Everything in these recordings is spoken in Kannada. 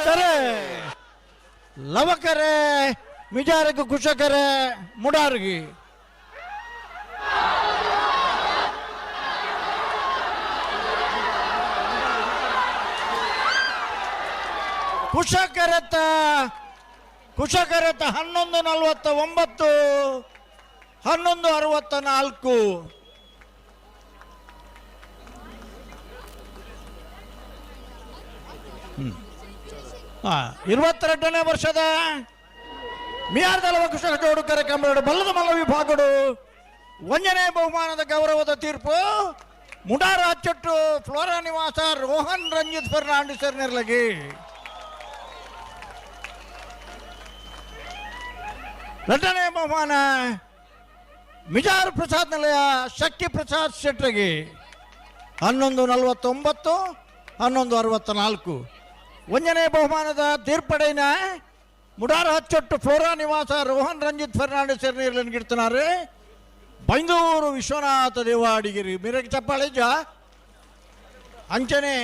ಕರೆ ಲವಕರೆ ಮಿಜಾರಕ್ಕೆ ಕುಶಕರೆ ಮುಡಾರ್ಗಿ ಕುಶಕರತ 11:49 11:64 22ನೇ ವರ್ಷದ ಮಿಯಾರ್ ಲವಕುಶ ಜೋಡು ಕಾರ್ಯಕ್ರಮ ಬಲ್ಲದ ಮಲ್ಲ ವಿಭಾಗಡು 1ನೇ ಬಹುಮಾನದ ಗೌರವದ ತೀರ್ಪು ಮುಡಾರ ಅಚ್ಚಟ್ಟು ಫ್ಲೋರಾ ನಿವಾಸ ರೋಹನ್ ರಂಜಿತ್ ಫರ್ನಾಂಡಿಸ್ ನಿರ್ಲಗಿ. 2ನೇ ಬಹುಮಾನ ಮಿಜಾರ್ ಪ್ರಸಾದ್ ನಿಲಯ ಶಕ್ತಿ ಪ್ರಸಾದ್ ಶೆಟ್ರಿಗೆ 11:49 11:64. 1ನೇ ಬಹುಮಾನದ ತೀರ್ಪಡೆನ ಮುಡಾರ ಹಚ್ಚೊಟ್ಟು ಫ್ಲೋರಾ ನಿವಾಸ ರೋಹನ್ ರಂಜಿತ್ ಫರ್ನಾಂಡಿಸ್ ಗಿಡ್ತಾರೆ ಬೈಂದೂರು ವಿಶ್ವನಾಥ ದೇವಾಡಿಗಿರಿ ಮೇರೆಗೆ ಚಪ್ಪಾಳೆ ಅಂಚನೆ.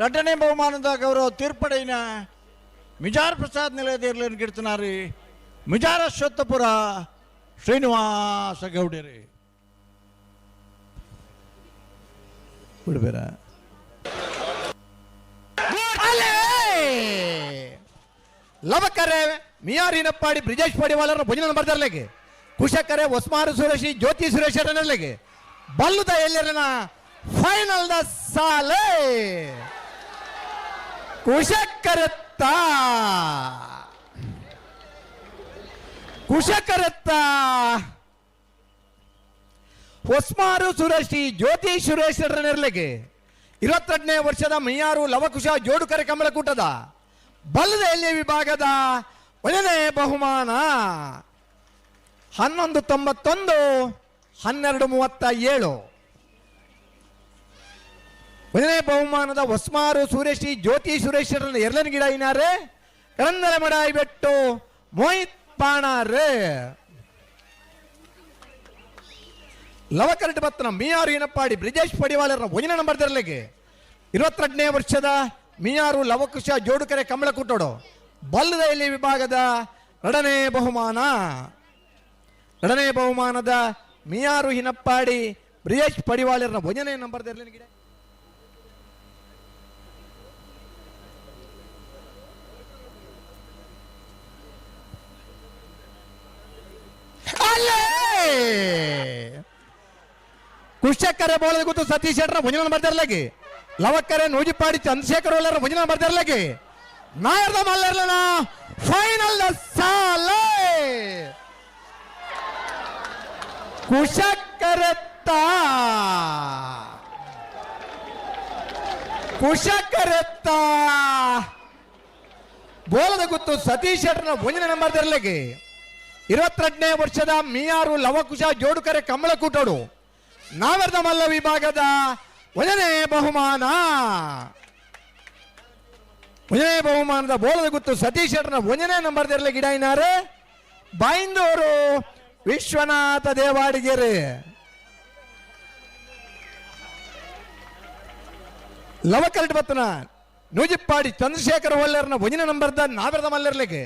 2ನೇ ಬಹುಮಾನದ ಗೌರವ ತೀರ್ಪಡೆನ ಮಿಜಾರ್ ಪ್ರಸಾದ್ ನಿಲಯದ ಗಿಡ್ತಾರೆ ಮಿಜಾರ ಅಶ್ವತ್ಥಪುರ ಶ್ರೀನಿವಾಸ ಗೌಡರಿ ಬಿಡ್ಬೇರ. ಲವಕರೆ ಮಿಯಾರಿನಪ್ಪಾಡಿ ಬ್ರಿಜೇಶ್ ಪಡಿವಾಲರ ಭುಜನ ಬರ್ದರ್ಲೆಗೆ ಕುಶಕರೆ ಒಸ್ಮಾರು ಸುರೇಶಿ ಜ್ಯೋತಿ ಸುರೇಶರನರ್ಲೆಗೆ ಬಲ್ಲುದ ಎಲ್ಲರನ ಫೈನಲ್ ದ ಸಾಲೆ ಕುಶಕರತ್ತ ಒಸ್ಮಾರು ಸುರೇಶಿ ಜ್ಯೋತಿ ಸುರೇಶರನರ್ಲೆಗೆ 22ನೇ ವರ್ಷದ ಮಿಯಾರು ಲವಕುಶ ಜೋಡುಕರೆ ಕಮಲಕೂಟದ ಬಲ್ಲದ ಎಲೆ ವಿಭಾಗದ 1ನೇ ಬಹುಮಾನ 11:91 12:37. 1ನೇ ಬಹುಮಾನದ ಒಸ್ಮಾರು ಸುರೇಶಿ ಜ್ಯೋತಿ ಸುರೇಶ್ವರನ ಎರಲನ ಗಿಡ ಇನಾರೆ ಕರಂದಲ ಮಡಾಯಿ ಬೆಟ್ಟು ಮೋಹಿತ್ ಪಾಣಾರೆ ಲವಕರಟ ಪತ್ತನ ಮಿಯಾರು ಏನಪ್ಪಾಡಿ ಬ್ರಿಜೇಶ್ ಪಡಿವಾಲರ 1ನೇ ನಂಬರ್ ದರ್ಲೆಗೆ 22ನೇ ವರ್ಷದ ಮಿಯಾರು ಲವಕುಶ ಜೋಡುಕರೆ ಕಮಲಕೂಟೋಡು ಬಲ್ಲದ ಎಲೆ ವಿಭಾಗದ 2ನೇ ಬಹುಮಾನದ ಮಿಯಾರು ಹಿನಪ್ಪಾಡಿ ಬ್ರಿಜೇಶ್ ಪಡಿವಾಲರ 1ನೇ ನಂಬರ್ ದರ್ಲೆನ ಗಿಡ ಕುಶಕರೆ ಬೋಳದ ಗೊತ್ತು ಸತೀಶ್ ಶೆಟ್ಟರ 1ನೇ ನಂಬರ್ ದರ್ಲೆಗೆ ಲವಕರೆ ನೂಜಿಪಾಡಿ ಚಂದ್ರಶೇಖರ್ ಒಲ್ಲರ 1ನೇ ನಂಬರ್ ದರ್ಲೆಗೆ ನಾಯರ್ದ ಮಲ್ಲರ್ಲನ ಫೈನಲ್ ದ ಸಾಲೆ ಕುಶಕರೆತ್ತ ಬೋಳದ ಗೊತ್ತು ಸತೀಶ್ ಶೆಟ್ಟರ 1ನೇ ನಂಬರ್ ದರ್ಲೆಗೆ 22ನೇ ವರ್ಷದ ಮಿಯಾರು ಲವಕುಶ ಜೋಡುಕರೆ ಕಮಲಕೂಟೋಡು ನಾವರ್ದ ಮಲ್ಲ ವಿಭಾಗದ 1ನೇ ಬಹುಮಾನದ ಬೋಳದ ಗುತ್ತು ಸತೀಶ್ ಶೆಟ್ಟರ್ನ 1ನೇ ನಂಬರ್ ದರ್ಲೆ ಗಿಡ ಇನಾರೆ ಬೈಂದೂರು ವಿಶ್ವನಾಥ ದೇವಾಡಿಗೆರೆ ಲವಕರಟ್ ಬತ್ತನ ನೂಜಿಪ್ಪಾಡಿ ಚಂದ್ರಶೇಖರ್ ಒಲ್ಲೆರ್ನ 1ನೇ ನಂಬರ್ದ ನಾವರ್ದ ಮಲ್ಲರ್ಲೆಗೆ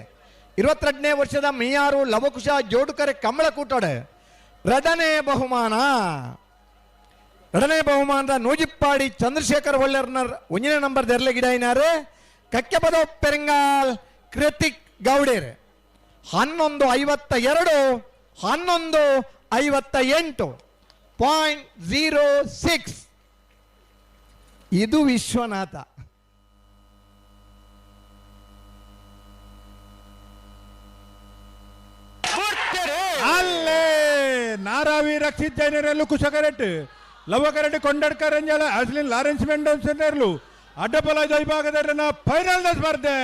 22ನೇ ವರ್ಷದ ಮಿಯಾರು ಲವಕುಶ ಜೋಡುಕರೆ ಕಮಲಕೂಟೋಡೆ 2ನೇ ಬಹುಮಾನದ ನೂಜಿಪ್ಪಾಡಿ ಚಂದ್ರಶೇಖರ್ ಒಲ್ಲೆರ್ನ 1ನೇ ನಂಬರ್ ದರ್ಲೆ ಗಿಡ ಇನಾರೆ ಕಕ್ಕೆಪದ ಪೆರಂಗಾಲ್ ಕೃತಿಕ್ ಗೌಡೇರ್ 11:52 11:58.06. ಇದು ವಿಶ್ವನಾಥ. ಅಲ್ಲೇ ನಾರಾವಿ ರಕ್ಷಿತ್ ಜೈನರಲ್ಲೂ ಕುಶಕರೆಟ್ ಲವಕರೆಟ್ ಕೊಂಡಡ್ಕರ್ ಅಂಜಲ ಅಸ್ಲಿನ್ ಲಾರೆನ್ಸ್ ಮೆಂಡೋನ್ಸ್ ನೆರ್ಲು ಅಡ್ಡಪಲಾಯ್ದ ವಿಭಾಗದ ಫೈನಲ್ ಸ್ಪರ್ಧೆ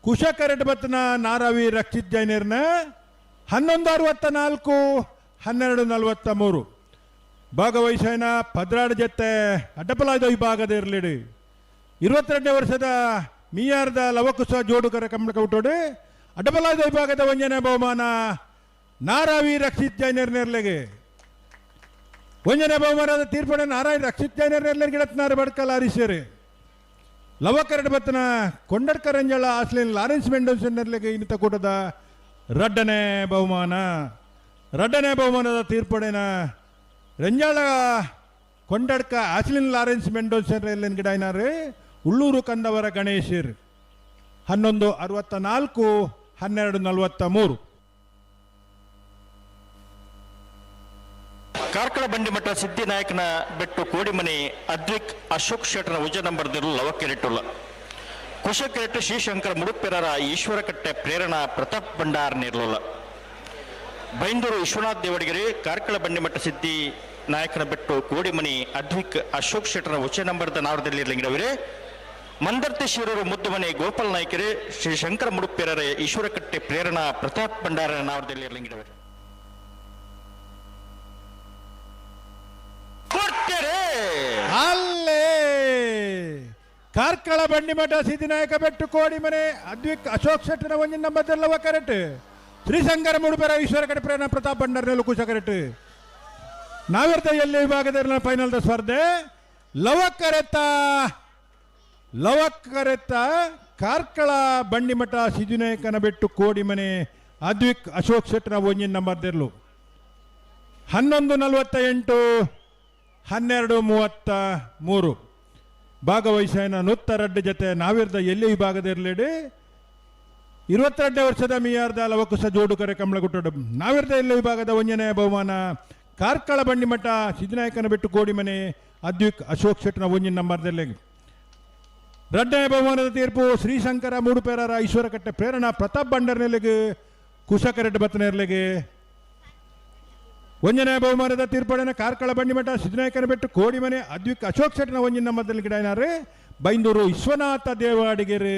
ಕುಶಕರೆಟ್ ಬತ್ತನ ನಾರಾವಿ ರಕ್ಷಿತ್ ಜೈನರ್ನ 11:64 12:43 ಭಾಗವಹಿಸನ ಪದ್ರಾಡ್ ಜೊತೆ ಅಡ್ಡಪಲಾಯ್ದ ವಿಭಾಗದ ಇರಲಿಡಿ 22ನೇ ವರ್ಷದ ಮಿಯಾರ್ದ ಲವಕುಶ ಜೋಡುಕರ ಕಮಲಕೂಟೋಡು ಅಡ್ಡಪಲಾಯ್ದ ವಿಭಾಗದ 1ನೇ ಬಹುಮಾನ ನಾರಾವಿ ರಕ್ಷಿತ್ ಜೈನರ್ ನೆರ್ಲೆಗೆ ಒಂದನೇ ಬಹುಮಾನದ ತೀರ್ಪಡೆ ನಾರಾಯಣ ರಕ್ಷಿತ್ ಜೈನರ್ ಗಿಡತ್ನಾರು ಬಡ್ಕಲ್ ಆರಿಸ್ಯಾರೆ ಲವಕರಡು ಬತ್ತನ ಕೊಂಡಡ್ಕರ್ ಅಂಜಳ ಆಸ್ಲಿನ್ ಲಾರೆನ್ಸ್ ಮೆಂಡೋನ್ಸನ್ನೆರ್ಲೆಗೆ ಇನ್ನಿತ ಕೂಟದ ರಡ್ಡನೇ ಬಹುಮಾನದ ತೀರ್ಪಡೆನ ರಂಜಾಳ ಕೊಂಡಡ್ಕ ಆಸ್ಲಿನ್ ಲಾರೆನ್ಸ್ ಮೆಂಡೋನ್ಸನ್ನೆರ್ಲೆನ್ ಗಿಡಾಯ್ನಾರು ಉಳ್ಳೂರು ಕಂದವರ ಗಣೇಶರ್ 1164 1243. ಕಾರ್ಕಳ ಬಂಡಿಮಠ ಸಿದ್ಧಿನಾಯಕನ ಬೆಟ್ಟು ಕೋಡಿಮನೆ ಅದ್ವಿಕ್ ಅಶೋಕ್ ಶೆಟ್ನ ಉಜ ನಂಬರ್ದಿರು ಲವಕೆರೆಟ್ಟುಲ್ಲ ಕುಶಕೆರೆಟ್ಟು ಶ್ರೀಶಂಕರ ಮುಡುಪೆರರ ಈಶ್ವರಕಟ್ಟೆ ಪ್ರೇರಣಾ ಪ್ರತಾಪ್ ಭಂಡಾರ ನಿರ್ಲುಲ್ಲ ಬೈಂದೂರು ವಿಶ್ವನಾಥ್ ದೇವಡಿಗೆರೆ ಕಾರ್ಕಳ ಬಂಡಿಮಠ ಸಿದ್ಧಿ ನಾಯಕನ ಬೆಟ್ಟು ಕೋಡಿಮನಿ ಅದ್ವಿಕ್ ಅಶೋಕ್ ಶೆಟ್ನ ಉಚ್ಚ ನಂಬರ್ದ ನಾವರದಲ್ಲಿರಲಿಂಗಿಡವಿರೆ ಮಂದರ್ತಿ ಶಿರೂರು ಮುದ್ದುಮನೆ ಗೋಪಾಲ್ ನಾಯ್ಕರೆ ಶ್ರೀ ಶಂಕರ ಮುಡುಪೆರರ ಈಶ್ವರಕಟ್ಟೆ ಪ್ರೇರಣಾ ಪ್ರತಾಪ್ ಭಂಡಾರ ನಾವರದಲ್ಲಿರಲಿಂಗಿಡವಿರೆ ಅಲ್ಲೇ ಕಾರ್ಕಳ ಬಂಡಿಮಠ ಸಿದ್ಧಿನಾಯಕ ಬೆಟ್ಟು ಕೋಡಿಮನೆ ಅದ್ವಿಕ್ ಅಶೋಕ್ ಶೆಟ್ಟನ ಒಂಜಿನ ನಂಬರ್ದಲ್ಲವ ಕರೆಕ್ಟ್ ಶ್ರೀಶಂಕರ ಮುಡುಪೆರ ಈಶ್ವರ ಕಡೆ ಪ್ರೇರಣ ಪ್ರತಾಪ್ ಭಂಡಾರನೆಲ್ಲ ಕುಶ ಕರೆಕ್ಟ್ ನಾವಿರ್ತ ಎಲ್ಲಿ ವಿಭಾಗದ ಫೈನಲ್ ಸ್ಪರ್ಧೆ ಲವಕರೆತ್ತ ಕಾರ್ಕಳ ಬಂಡಿಮಠ ಸಿದ್ಧಿನಾಯಕನ ಬೆಟ್ಟು ಕೋಡಿಮನೆ ಅದ್ವಿಕ್ ಅಶೋಕ್ ಶೆಟ್ಟನ ಒಂಜಿನ ನಂಬರ್ದಿರ್ಲು 11:48 12:33 ಭಾಗವಹಿಸಿನ ನುತ್ತರಡ್ಡ ಜೊತೆ ನಾವಿರ್ದ ಎಲ್ಲಿ ವಿಭಾಗದಿರಲೇಡಿ 22 ವರ್ಷದ ಮಿಯಾರ್ದ ಲವಕುಶ ಜೋಡುಕರೆ ಕಮಲಗುಟ್ಟಡ ನಾವಿರ್ದ ಎಲ್ಲಿ ವಿಭಾಗದ ಒಂಜನೆಯ ಬಹುಮಾನ ಕಾರ್ಕಳ ಬಂಡಿಮಠ ಸಿದ್ಧಿನಾಯಕನ ಬೆಟ್ಟು ಕೋಡಿಮನೆ ಅದ್ವಿಕ್ ಅಶೋಕ್ ಶೆಟ್ನ ಒಂಜಿನ ನಂಬರ್ದಲ್ಲಿ ಎರಡನೇ ಬಹುಮಾನದ ತೀರ್ಪು ಶ್ರೀಶಂಕರ ಮೂಡುಪೇರರ ಈಶ್ವರಕಟ್ಟೆ ಪ್ರೇರಣಾ ಪ್ರತಾಪ್ ಭಂಡಾರನೆಲೆಗೆ ಕುಶಕರೆಡ್ಡ ಬತ್ತನೆರ್ಲೆಗೆ ಒಂಜನೇ ಬಹುಮಾನದ ತೀರ್ಪಡೆನ ಕಾರ್ಕಳ ಬಂಡಿಮಠ ಸಿದ್ಧಿನಾಯಕನ ಬೆಟ್ಟು ಕೋಡಿಮನೆ ಅದ್ವಿಕ್ ಅಶೋಕ್ ಶೆಟ್ನ ಒಂಜಿನ ನಂಬರ್ದಲ್ಲಿ ಗಿಡಾಯ್ನಾರೆ ಬೈಂದೂರು ವಿಶ್ವನಾಥ ದೇವಾಡಿಗೆರೆ